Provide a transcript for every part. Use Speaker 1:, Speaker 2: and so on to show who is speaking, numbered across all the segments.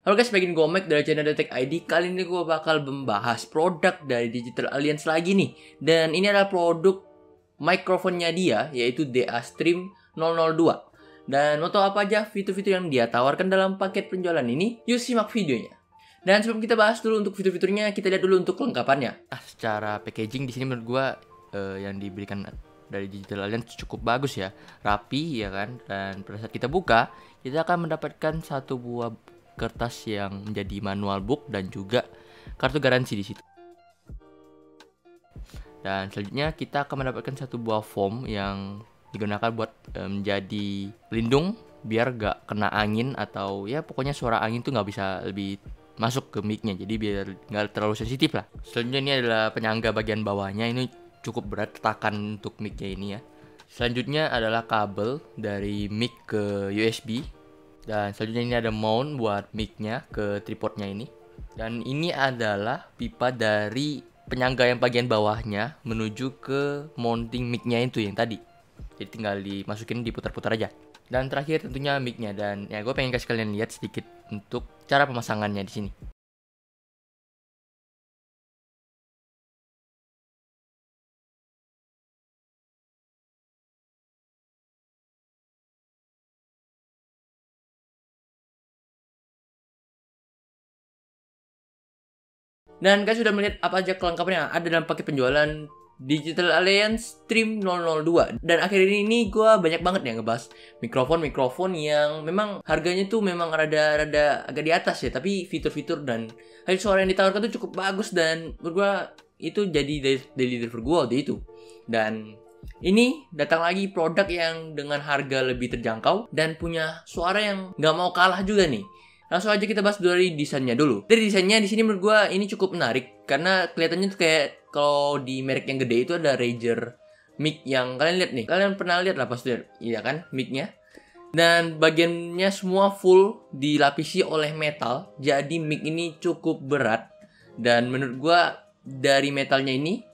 Speaker 1: Halo guys, bagian gue Mac dari channel Detek ID. Kali ini gue bakal membahas produk dari Digital Alliance lagi nih. Dan ini adalah produk mikrofonnya dia, yaitu DA Stream 002. Dan mau tahu apa aja fitur-fitur yang dia tawarkan dalam paket penjualan ini? Yuk simak videonya. Dan sebelum kita bahas dulu untuk fitur-fiturnya, kita lihat dulu untuk kelengkapannya. Secara packaging di sini menurut gue yang diberikan dari Digital Alliance cukup bagus ya, rapi ya kan. Dan pada saat kita buka, kita akan mendapatkan satu buah kertas yang menjadi manual book dan juga kartu garansi di situ. Dan selanjutnya kita akan mendapatkan satu buah foam yang digunakan buat menjadi pelindung biar gak kena angin atau ya pokoknya suara angin tuh gak bisa lebih masuk ke mic-nya, jadi biar gak terlalu sensitif lah. Selanjutnya ini adalah penyangga bagian bawahnya, ini cukup berat tetakan untuk mic-nya ini ya. Selanjutnya adalah kabel dari mic ke USB. Dan selanjutnya ini ada mount buat mic-nya ke tripodnya ini. Dan ini adalah pipa dari penyangga yang bagian bawahnya menuju ke mounting mic-nya itu yang tadi. Jadi tinggal dimasukin, diputar-putar aja. Dan terakhir tentunya mic-nya. Dan ya gue pengen kasih kalian lihat sedikit untuk cara pemasangannya di sini. Dan kalian sudah melihat apa aja kelengkapan yang ada dalam paket penjualan Digital Alliance Stream 002. Dan akhir ini gue banyak banget ya ngebahas mikrofon yang memang harganya tuh memang rada agak di atas ya, tapi fitur-fitur dan hasil suara yang ditawarkan tuh cukup bagus. Dan menurut gue itu jadi daily driver gue waktu itu. Dan ini datang lagi produk yang dengan harga lebih terjangkau dan punya suara yang gak mau kalah juga nih. Langsung aja kita bahas dari desainnya dulu. Dari desainnya di sini menurut gue ini cukup menarik karena kelihatannya tuh kayak kalau di merek yang gede itu ada Razer mic yang kalian lihat nih. Kalian pernah lihat lah pasti, iya kan, mic-nya. Dan bagiannya semua full dilapisi oleh metal. Jadi mic ini cukup berat. Dan menurut gue dari metalnya ini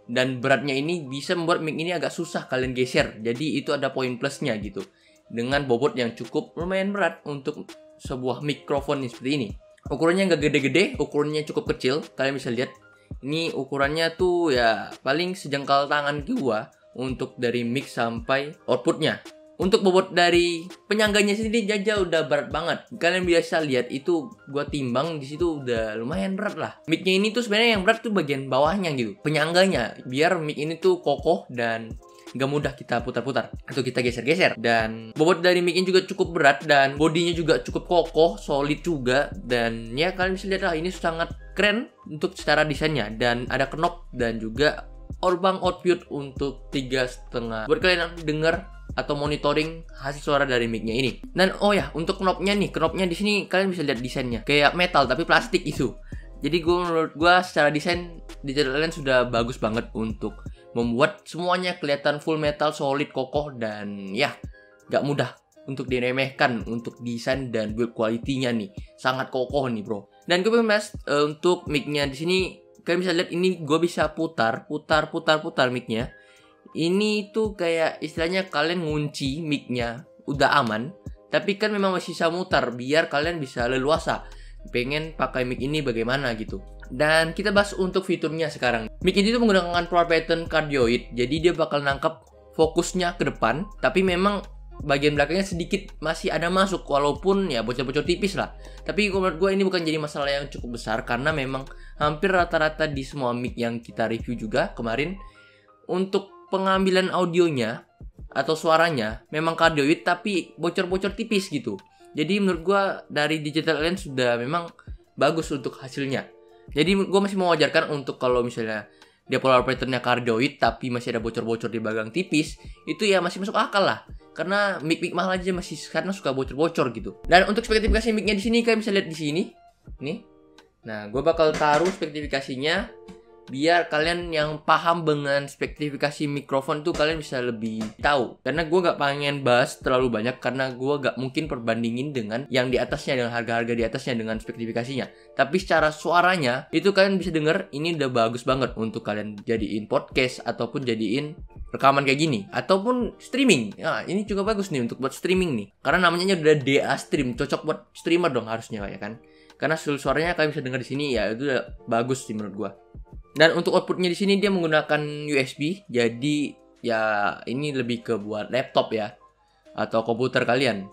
Speaker 1: dan beratnya ini bisa membuat mic ini agak susah kalian geser. Jadi itu ada poin plusnya gitu. Dengan bobot yang cukup lumayan berat untuk sebuah mikrofon seperti ini. Ukurannya nggak gede-gede, ukurannya cukup kecil. Kalian bisa lihat, ini ukurannya tuh ya paling sejengkal tangan gua untuk dari mic sampai outputnya. Untuk bobot dari penyangganya sendiri Jaja udah berat banget. Kalian biasa lihat itu gua timbang di situ udah lumayan berat lah. Mic-nya ini tuh sebenarnya yang berat tuh bagian bawahnya gitu, penyangganya, biar mic ini tuh kokoh dan gak mudah kita putar-putar atau kita geser-geser. Dan bobot dari mic-nya juga cukup berat dan bodinya juga cukup kokoh, solid juga. Dan ya kalian bisa lihat lah, ini sangat keren untuk secara desainnya. Dan ada knob dan juga orbang output untuk 3,5 buat kalian dengar atau monitoring hasil suara dari mic-nya ini. Dan oh ya, untuk knobnya nih, knobnya di sini kalian bisa lihat desainnya kayak metal tapi plastik itu. Jadi menurut gue secara desain Digital Alliance sudah bagus banget untuk membuat semuanya kelihatan full metal, solid, kokoh, dan ya gak mudah untuk diremehkan untuk desain dan build quality-nya nih. Sangat kokoh nih bro. Dan gue pengen bahas untuk mic-nya di sini. Kalian bisa lihat ini gue bisa putar mic-nya. Ini tuh kayak istilahnya kalian ngunci mic-nya udah aman, tapi kan memang masih bisa mutar biar kalian bisa leluasa pengen pakai mic ini bagaimana gitu. Dan kita bahas untuk fiturnya sekarang. Mic ini tuh menggunakan Pro Pattern Cardioid, jadi dia bakal nangkap fokusnya ke depan, tapi memang bagian belakangnya sedikit masih ada masuk, walaupun ya bocor-bocor tipis lah. Tapi menurut gue ini bukan jadi masalah yang cukup besar karena memang hampir rata-rata di semua mic yang kita review juga kemarin untuk pengambilan audionya atau suaranya memang cardioid tapi bocor-bocor tipis gitu. Jadi menurut gue dari Digital Alliance sudah memang bagus untuk hasilnya. Jadi gue masih mewajarkan untuk kalau misalnya dia polar patternnya cardioid tapi masih ada bocor-bocor di bagian tipis, itu ya masih masuk akal lah. Karena mic mahal aja masih karena suka bocor-bocor gitu. Dan untuk spesifikasi mic-nya di sini kalian bisa lihat di sini. Nih. Nah, gue bakal taruh spesifikasinya biar kalian yang paham dengan spesifikasi mikrofon tuh kalian bisa lebih tahu. Karena gue gak pengen bahas terlalu banyak karena gue gak mungkin perbandingin dengan yang di atasnya, dengan harga-harga di atasnya dengan spesifikasinya. Tapi secara suaranya itu kalian bisa denger ini udah bagus banget untuk kalian jadiin podcast ataupun jadiin rekaman kayak gini ataupun streaming. Nah, ini juga bagus nih untuk buat streaming nih. Karena namanya udah DA Stream, cocok buat streamer dong harusnya ya kan. Karena suaranya kalian bisa dengar di sini ya, itu udah bagus sih menurut gua. Dan untuk outputnya di sini dia menggunakan USB, jadi ya ini lebih ke buat laptop ya atau komputer kalian.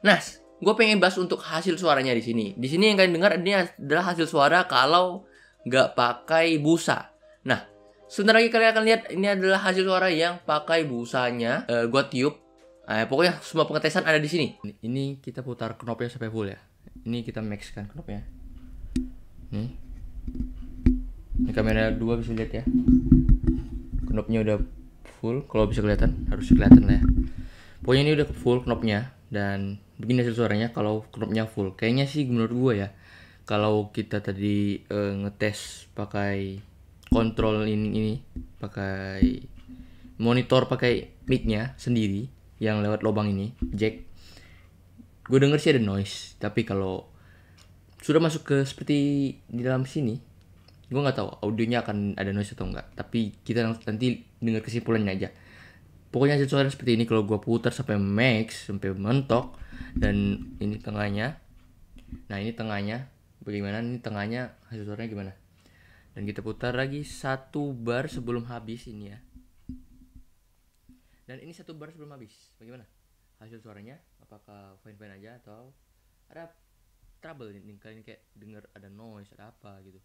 Speaker 1: Nah, gue pengen bahas untuk hasil suaranya di sini. Di sini yang kalian dengar ini adalah hasil suara kalau nggak pakai busa. Nah, sebentar lagi kalian akan lihat ini adalah hasil suara yang pakai busanya. Gue tiup. Pokoknya semua pengetesan ada di sini. Ini kita putar knopnya sampai full ya. Ini kita max kan knopnya. Nih. Ini kamera 2 bisa lihat ya. Knopnya udah full. Kalau bisa kelihatan, harus kelihatan lah ya. Pokoknya ini udah full knopnya. Dan begini hasil suaranya kalau knopnya full. Kayaknya sih menurut gue ya, kalau kita tadi ngetes pakai kontrol ini pakai monitor, pakai mic-nya sendiri yang lewat lubang ini, jack, gue denger sih ada noise. Tapi kalau sudah masuk ke seperti di dalam sini, gue nggak tahu audionya akan ada noise atau enggak. Tapi kita nanti dengar kesimpulannya aja. Pokoknya hasil suara seperti ini kalau gue putar sampai max, sampai mentok. Dan ini tengahnya. Nah ini tengahnya bagaimana? Ini tengahnya hasil suaranya gimana? Dan kita putar lagi 1 bar sebelum habis ini ya. Dan ini 1 bar sebelum habis. Bagaimana hasil suaranya? Apakah fine-fine aja atau ada trouble ini? Kalian kayak dengar ada noise, ada apa gitu.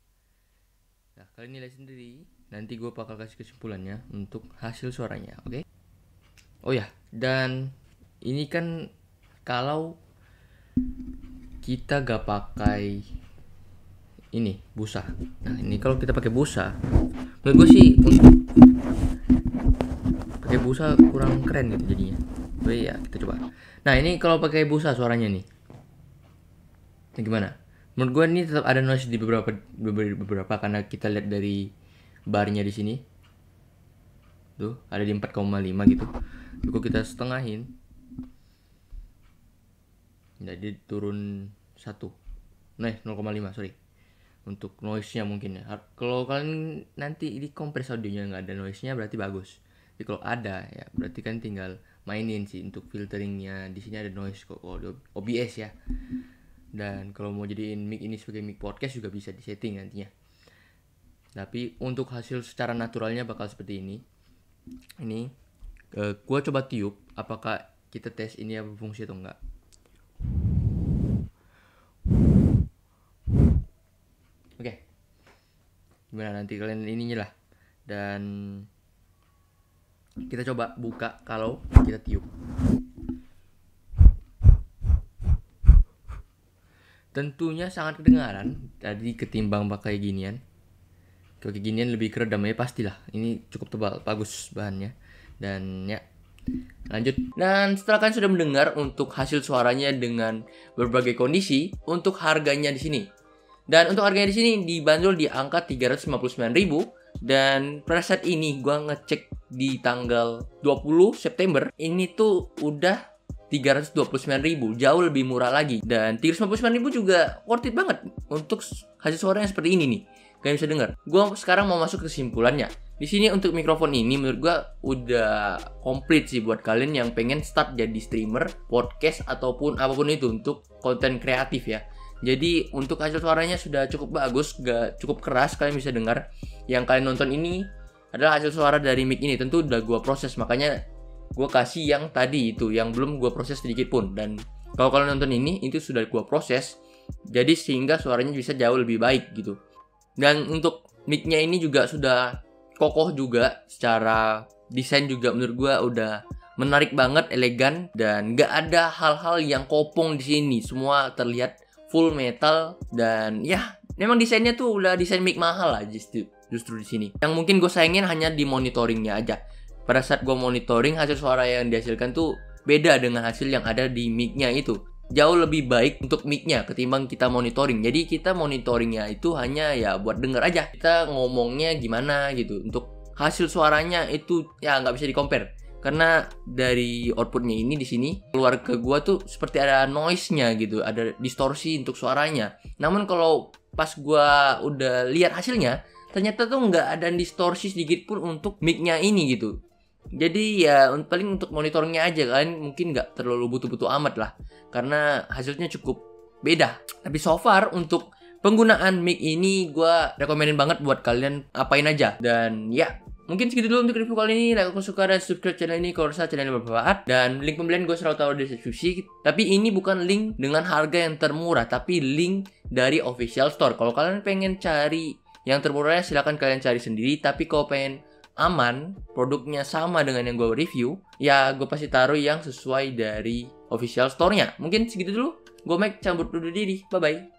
Speaker 1: Nah kalian nilai sendiri. Nanti gue bakal kasih kesimpulannya untuk hasil suaranya, oke? Oh ya, dan ini kan kalau kita gak pakai ini busa. Nah ini kalau kita pakai busa, menurut gue sih untuk pakai busa kurang keren gitu jadinya. Oh iya, kita coba. Nah ini kalau pakai busa suaranya nih, ini gimana? Menurut gue ini tetap ada noise di beberapa karena kita lihat dari barnya di sini. Tuh ada di 4,5 gitu. Kalau kita setengahin, jadi turun 1, 0,5 sorry. Untuk noise-nya mungkin ya. Kalau kalian nanti di kompres audionya nggak ada noise-nya berarti bagus. Jadi kalau ada ya berarti kan tinggal mainin sih untuk filteringnya. Di sini ada noise kok, OBS ya. Dan kalau mau jadiin mic ini sebagai mic podcast juga bisa disetting nantinya. Tapi untuk hasil secara naturalnya bakal seperti ini. Ini gua coba tiup, apakah kita tes ini berfungsi atau enggak. Oke. Gimana nanti kalian ininya lah. Dan kita coba buka kalau kita tiup. Tentunya sangat kedengaran tadi ketimbang pakai ginian. Kalau ginian lebih keredam ya pastilah. Ini cukup tebal, bagus bahannya. Dan ya, lanjut. Dan setelah kalian sudah mendengar untuk hasil suaranya dengan berbagai kondisi, untuk harganya di sini. Dan untuk harganya di sini dibanderol di angka 359.000. Dan pada saat ini gua ngecek di tanggal 20 September, ini tuh udah 329.000, jauh lebih murah lagi. Dan 359.000 juga worth it banget untuk hasil suara yang seperti ini nih. Kalian bisa dengar. Gua sekarang mau masuk ke kesimpulannya. Di sini untuk mikrofon ini menurut gua udah komplit sih buat kalian yang pengen start jadi streamer, podcast ataupun apapun itu untuk konten kreatif ya. Jadi untuk hasil suaranya sudah cukup bagus, gak cukup keras, kalian bisa dengar. Yang kalian nonton ini adalah hasil suara dari mic ini, tentu udah gua proses, makanya gua kasih yang tadi itu, yang belum gua proses sedikit pun. Dan kalau kalian nonton ini, itu sudah gua proses, jadi sehingga suaranya bisa jauh lebih baik gitu. Dan untuk mic-nya ini juga sudah kokoh juga, secara desain juga menurut gua udah menarik banget, elegan, dan gak ada hal-hal yang kopong di sini. Semua terlihat full metal dan ya memang desainnya tuh udah desain mic mahal lah justru di sini. Yang mungkin gue sayangin hanya di monitoringnya aja. Pada saat gue monitoring, hasil suara yang dihasilkan tuh beda dengan hasil yang ada di mic-nya itu. Jauh lebih baik untuk mic-nya ketimbang kita monitoring. Jadi kita monitoringnya itu hanya ya buat denger aja, kita ngomongnya gimana gitu. Untuk hasil suaranya itu ya nggak bisa di-compare. Karena dari outputnya ini di sini keluar ke gua tuh seperti ada noise-nya gitu, ada distorsi untuk suaranya. Namun kalau pas gua udah lihat hasilnya, ternyata tuh nggak ada distorsi sedikit pun untuk mic-nya ini gitu. Jadi ya paling untuk monitornya aja, kalian mungkin nggak terlalu butuh-butuh amat lah, karena hasilnya cukup beda. Tapi so far untuk penggunaan mic ini gue rekomenin banget buat kalian apain aja. Dan ya, mungkin segitu dulu untuk review kali ini. Like kalau suka dan subscribe channel ini kalau rasa channel ini bermanfaat. Dan link pembelian gue selalu taruh di deskripsi. Tapi ini bukan link dengan harga yang termurah, tapi link dari official store. Kalau kalian pengen cari yang termurah, silahkan kalian cari sendiri. Tapi kalau pengen aman, produknya sama dengan yang gue review, ya gue pasti taruh yang sesuai dari official store-nya. Mungkin segitu dulu. Gue Mike, cabut dulu diri. Bye-bye.